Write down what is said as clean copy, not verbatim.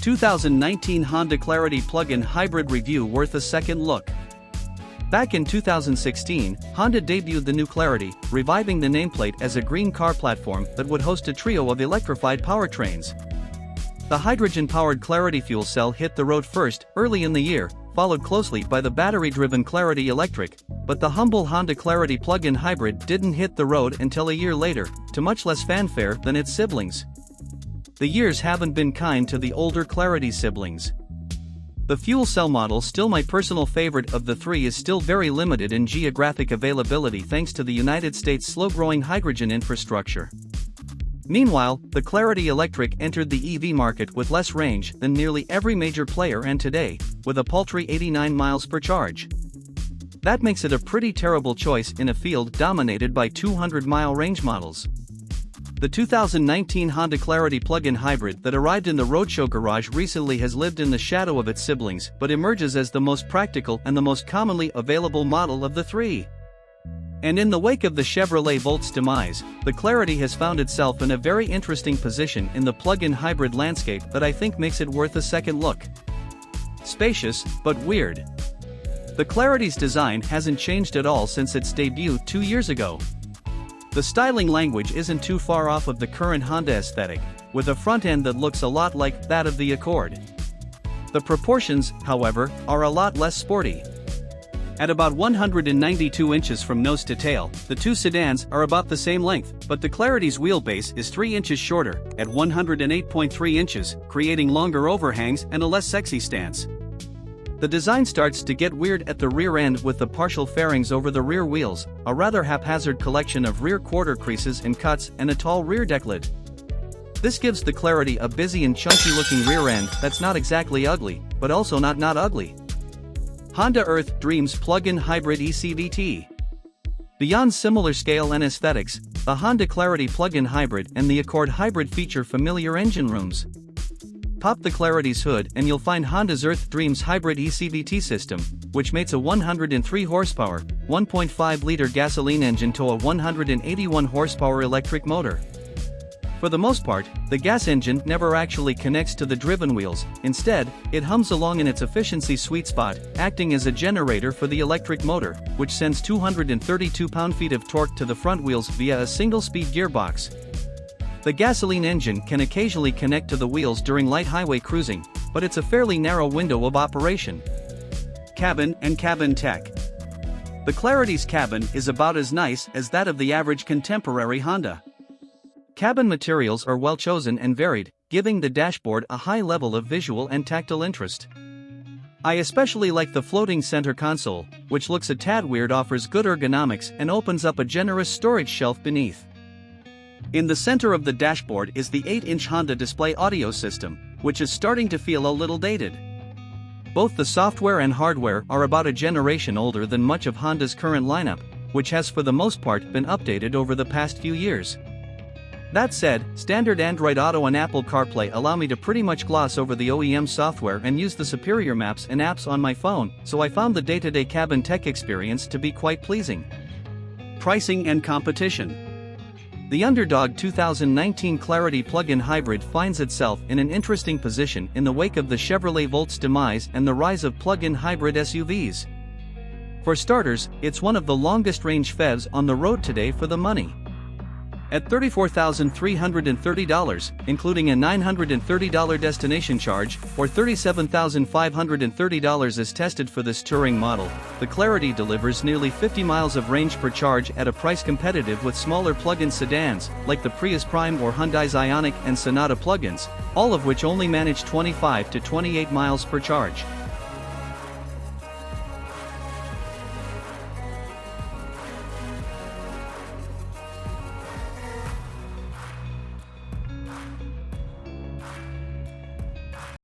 2019 Honda Clarity plug-in hybrid review worth a second look. Back in 2016, Honda debuted the new Clarity, reviving the nameplate as a green car platform that would host a trio of electrified powertrains. The hydrogen-powered Clarity fuel cell hit the road first, early in the year, followed closely by the battery-driven Clarity Electric, but the humble Honda Clarity plug-in hybrid didn't hit the road until a year later, to much less fanfare than its siblings. The years haven't been kind to the older Clarity siblings. The fuel cell model, still my personal favorite of the three, is still very limited in geographic availability thanks to the United States' slow-growing hydrogen infrastructure. Meanwhile, the Clarity Electric entered the EV market with less range than nearly every major player, and today, with a paltry 89 miles per charge. That makes it a pretty terrible choice in a field dominated by 200-mile range models. The 2019 Honda Clarity plug-in hybrid that arrived in the roadshow garage recently has lived in the shadow of its siblings but emerges as the most practical and the most commonly available model of the three. And in the wake of the Chevrolet Volt's demise, the Clarity has found itself in a very interesting position in the plug-in hybrid landscape that I think makes it worth a second look. Spacious, but weird. The Clarity's design hasn't changed at all since its debut 2 years ago. The styling language isn't too far off of the current Honda aesthetic, with a front end that looks a lot like that of the Accord. The proportions, however, are a lot less sporty. At about 192 inches from nose to tail, the two sedans are about the same length, but the Clarity's wheelbase is 3 inches shorter, at 108.3 inches, creating longer overhangs and a less sexy stance. The design starts to get weird at the rear end with the partial fairings over the rear wheels, a rather haphazard collection of rear quarter creases and cuts, and a tall rear deck lid. This gives the Clarity a busy and chunky-looking rear end that's not exactly ugly, but also not ugly. Honda Earth Dreams Plug-in Hybrid ECVT. Beyond similar scale and aesthetics, the Honda Clarity plug-in hybrid and the Accord hybrid feature familiar engine rooms. Pop the Clarity's hood and you'll find Honda's Earth Dreams Hybrid ECVT system, which mates a 103 horsepower, 1.5-liter gasoline engine to a 181 horsepower electric motor. For the most part, the gas engine never actually connects to the driven wheels. Instead, it hums along in its efficiency sweet spot, acting as a generator for the electric motor, which sends 232 pound-feet of torque to the front wheels via a single-speed gearbox. The gasoline engine can occasionally connect to the wheels during light highway cruising, but it's a fairly narrow window of operation. Cabin and cabin tech. The Clarity's cabin is about as nice as that of the average contemporary Honda. Cabin materials are well chosen and varied, giving the dashboard a high level of visual and tactile interest. I especially like the floating center console, which looks a tad weird, offers good ergonomics, and opens up a generous storage shelf beneath. In the center of the dashboard is the 8-inch Honda Display audio system, which is starting to feel a little dated. Both the software and hardware are about a generation older than much of Honda's current lineup, which has for the most part been updated over the past few years. That said, standard Android Auto and Apple CarPlay allow me to pretty much gloss over the OEM software and use the superior maps and apps on my phone, so I found the day-to-day cabin tech experience to be quite pleasing. Pricing and competition. The underdog 2019 Clarity plug-in hybrid finds itself in an interesting position in the wake of the Chevrolet Volt's demise and the rise of plug-in hybrid SUVs. For starters, it's one of the longest-range PHEVs on the road today for the money. At $34,330, including a $930 destination charge, or $37,530 as tested for this touring model, the Clarity delivers nearly 50 miles of range per charge at a price competitive with smaller plug-in sedans, like the Prius Prime or Hyundai's Ioniq and Sonata plug-ins, all of which only manage 25 to 28 miles per charge.